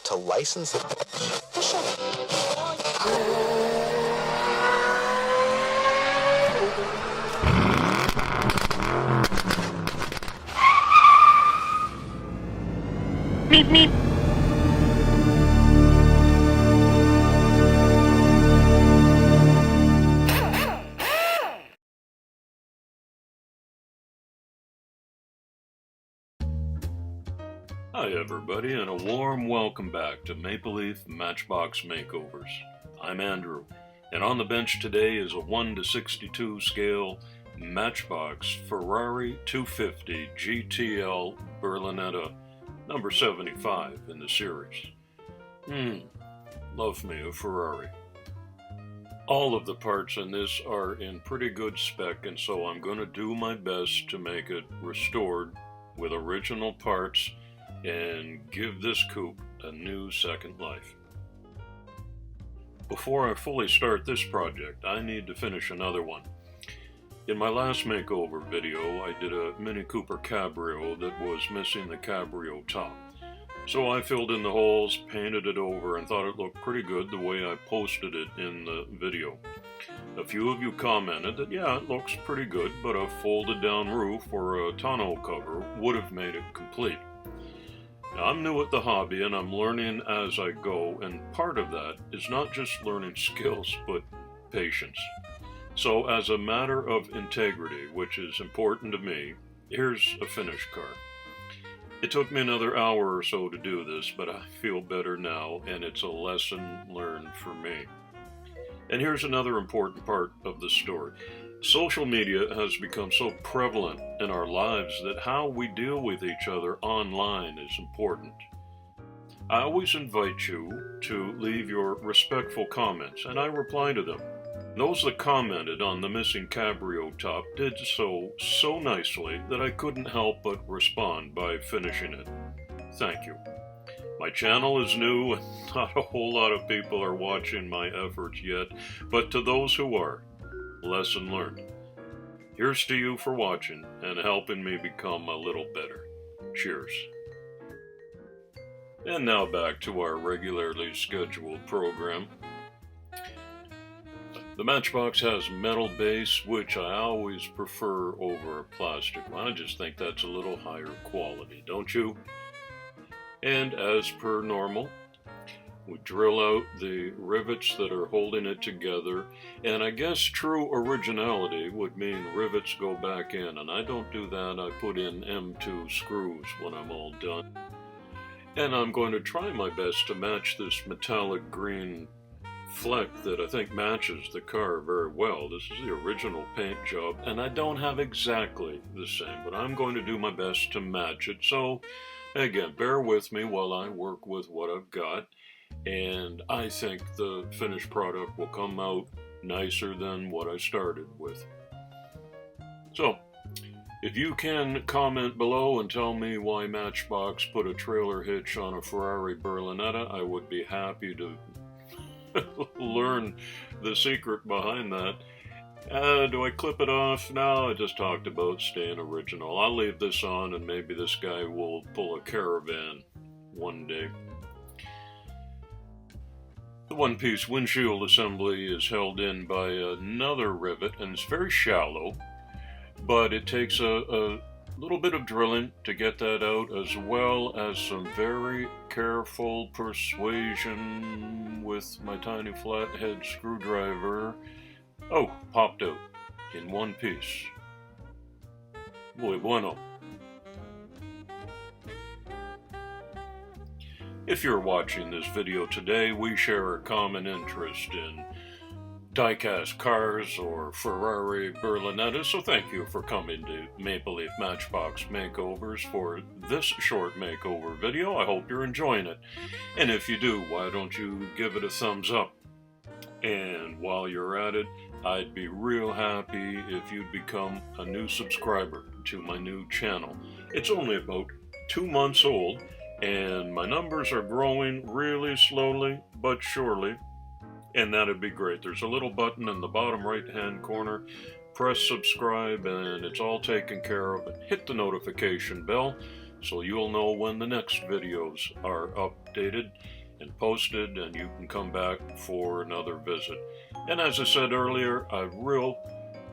to license it. Meep, meep. Hi everybody, and a warm welcome back to Maple Leaf Matchbox Makeovers. I'm Andrew, and on the bench today is a 1:62 scale Matchbox Ferrari 250 GTL Berlinetta, number 75 in the series. Love me a Ferrari. All of the parts in this are in pretty good spec, and so I'm going to do my best to make it restored with original parts and give this coupe a new second life. Before I fully start this project, I need to finish another one. In my last makeover video, I did a Mini Cooper Cabrio that was missing the Cabrio top. So I filled in the holes, painted it over, and thought it looked pretty good the way I posted it in the video. A few of you commented that yeah, it looks pretty good, but a folded down roof or a tonneau cover would have made it complete. Now, I'm new at the hobby and I'm learning as I go, and part of that is not just learning skills, but patience. So as a matter of integrity, which is important to me, here's a finished car. It took me another hour or so to do this, but I feel better now, and it's a lesson learned for me. And here's another important part of the story. Social media has become so prevalent in our lives that how we deal with each other online is important. I always invite you to leave your respectful comments, and I reply to them. Those that commented on the missing Cabrio top did so nicely that I couldn't help but respond by finishing it. Thank you. My channel is new and not a whole lot of people are watching my efforts yet, but to those who are, lesson learned. Here's to you for watching and helping me become a little better. Cheers. And now back to our regularly scheduled program. The Matchbox has metal base, which I always prefer over a plastic. I just think that's a little higher quality, don't you? And as per normal, we drill out the rivets that are holding it together, and I guess true originality would mean rivets go back in, and I don't do that. I put in M2 screws when I'm all done. And I'm going to try my best to match this metallic green fleck that I think matches the car very well. This is the original paint job, and I don't have exactly the same, but I'm going to do my best to match it. So again, bear with me while I work with what I've got, and I think the finished product will come out nicer than what I started with. So, if you can comment below and tell me why Matchbox put a trailer hitch on a Ferrari Berlinetta, I would be happy to learn the secret behind that. Do I clip it off? No, I just talked about staying original. I'll leave this on and maybe this guy will pull a caravan one day. The one-piece windshield assembly is held in by another rivet, and it's very shallow, but it takes a little bit of drilling to get that out, as well as some very careful persuasion with my tiny flathead screwdriver. Oh, popped out in one piece. Muy bueno. If you're watching this video today, we share a common interest in die-cast cars or Ferrari Berlinetta, so thank you for coming to Maple Leaf Matchbox Makeovers for this short makeover video. I hope you're enjoying it. And if you do, why don't you give it a thumbs up? And while you're at it, I'd be real happy if you'd become a new subscriber to my new channel. It's only about 2 months old, and my numbers are growing really slowly but surely, and that'd be great. There's a little button in the bottom right hand corner. Press subscribe and it's all taken care of, and hit the notification bell so you'll know when the next videos are updated. and posted, and you can come back for another visit. And as I said earlier, I'm real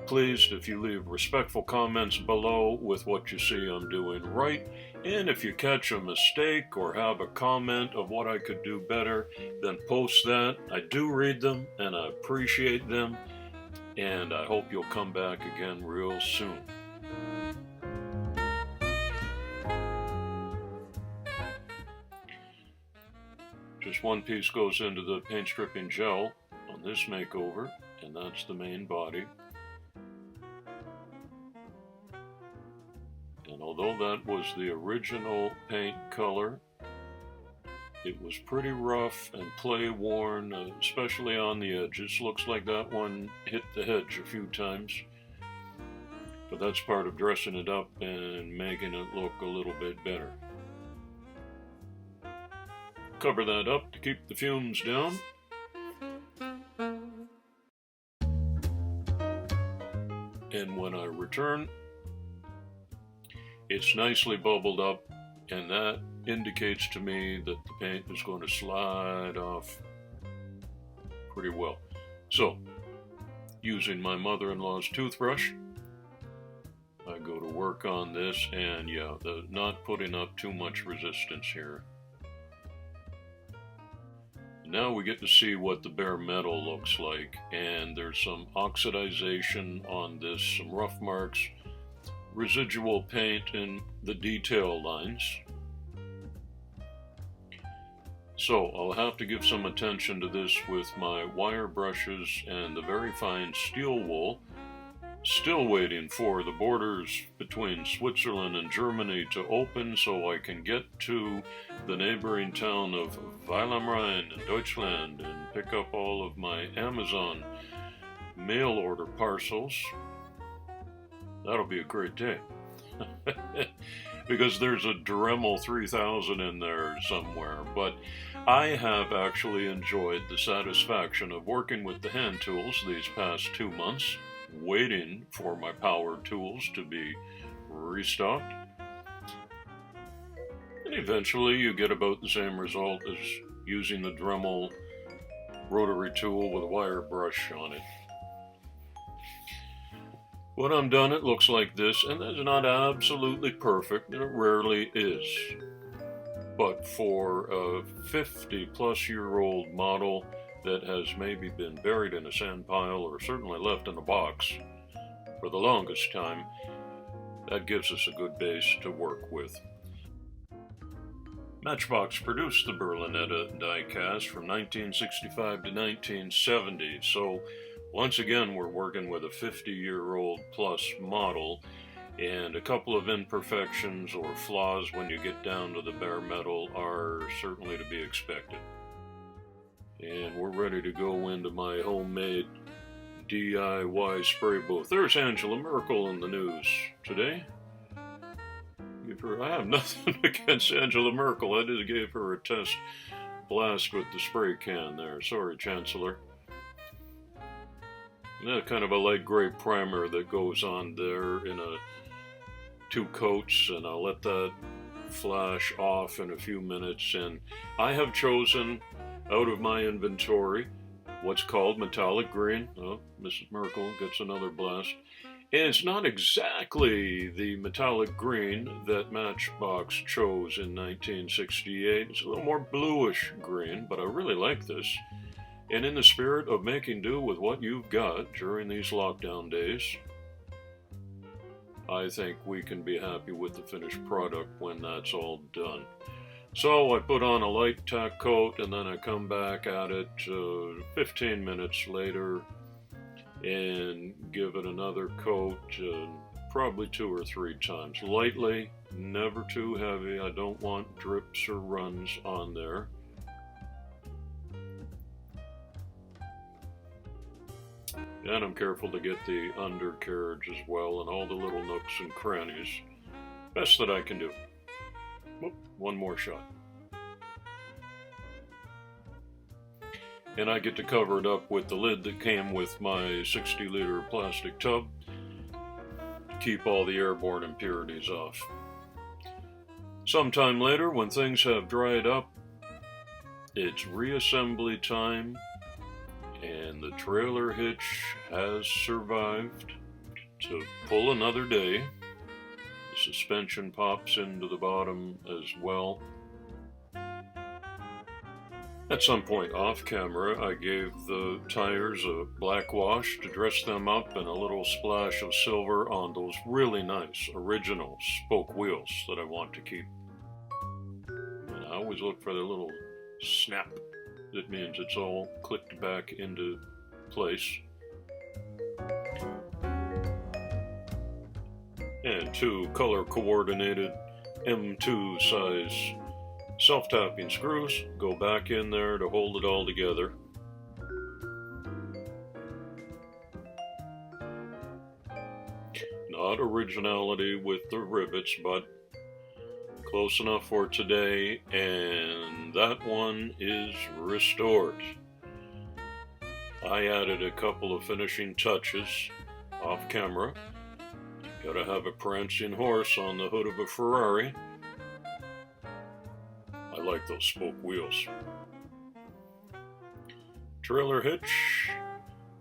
pleased if you leave respectful comments below with what you see I'm doing right. And if you catch a mistake or have a comment of what I could do better, then post that. I do read them and I appreciate them. And I hope you'll come back again real soon. Just one piece goes into the paint stripping gel on this makeover, and that's the main body. And although that was the original paint color, it was pretty rough and play worn, especially on the edges. Looks like that one hit the hedge a few times. But that's part of dressing it up and making it look a little bit better. Cover that up to keep the fumes down. And when I return, it's nicely bubbled up, and that indicates to me that the paint is going to slide off pretty well. So, using my mother-in-law's toothbrush, I go to work on this, and yeah, not putting up too much resistance here. Now we get to see what the bare metal looks like, and there's some oxidization on this, some rough marks, residual paint in the detail lines. So I'll have to give some attention to this with my wire brushes and the very fine steel wool. Still waiting for the borders between Switzerland and Germany to open so I can get to the neighboring town of Weil am Rhein in Deutschland and pick up all of my Amazon mail order parcels. That'll be a great day. Because there's a Dremel 3000 in there somewhere, but I have actually enjoyed the satisfaction of working with the hand tools these past 2 months, waiting for my power tools to be restocked. And eventually you get about the same result as using the Dremel rotary tool with a wire brush on it. When I'm done, it looks like this, and that's not absolutely perfect, and it rarely is. But for a 50-plus-year-old model that has maybe been buried in a sand pile or certainly left in a box for the longest time, that gives us a good base to work with. Matchbox produced the Berlinetta die-cast from 1965 to 1970, so once again we're working with a 50-year-old plus model, and a couple of imperfections or flaws when you get down to the bare metal are certainly to be expected. And we're ready to go into my homemade DIY spray booth. There's Angela Merkel in the news today. I have nothing against Angela Merkel. I just gave her a test blast with the spray can there. Sorry, Chancellor. That kind of a light gray primer that goes on there in 2 coats, and I'll let that flash off in a few minutes. And I have chosen out of my inventory what's called metallic green. Oh, Mrs. Merkel gets another blast. And it's not exactly the metallic green that Matchbox chose in 1968. It's a little more bluish green, but I really like this. And in the spirit of making do with what you've got during these lockdown days, I think we can be happy with the finished product when that's all done. So I put on a light tack coat, and then I come back at it 15 minutes later and give it another coat, probably 2 or 3 times. Lightly, never too heavy. I don't want drips or runs on there. And I'm careful to get the undercarriage as well and all the little nooks and crannies. Best that I can do. Whoop, one more shot. And I get to cover it up with the lid that came with my 60-liter plastic tub to keep all the airborne impurities off. Sometime later, when things have dried up, It's reassembly time, and the trailer hitch has survived to pull another day. The suspension pops into the bottom as well. At some point off camera, I gave the tires a black wash to dress them up and a little splash of silver on those really nice original spoke wheels that I want to keep. And I always look for the little snap. That means it's all clicked back into place. And 2 color-coordinated M2 size self-tapping screws go back in there to hold it all together. Not originality with the rivets, but close enough for today, and that one is restored. I added a couple of finishing touches off camera. Gotta have a prancing horse on the hood of a Ferrari. I like those spoke wheels. Trailer hitch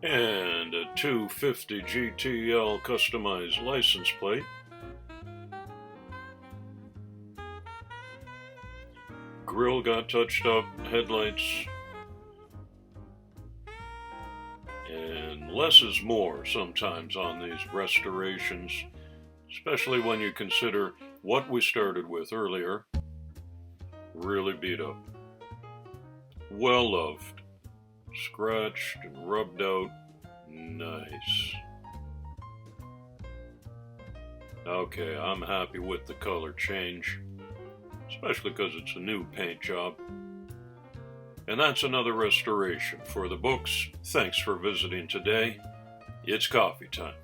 and a 250 GTL customized license plate. Grill got touched up, headlights, and less is more sometimes on these restorations, especially when you consider what we started with earlier. Really beat up. Well loved. Scratched and rubbed out. Nice. Okay, I'm happy with the color change, especially because it's a new paint job. And that's another restoration for the books. Thanks for visiting today. It's coffee time.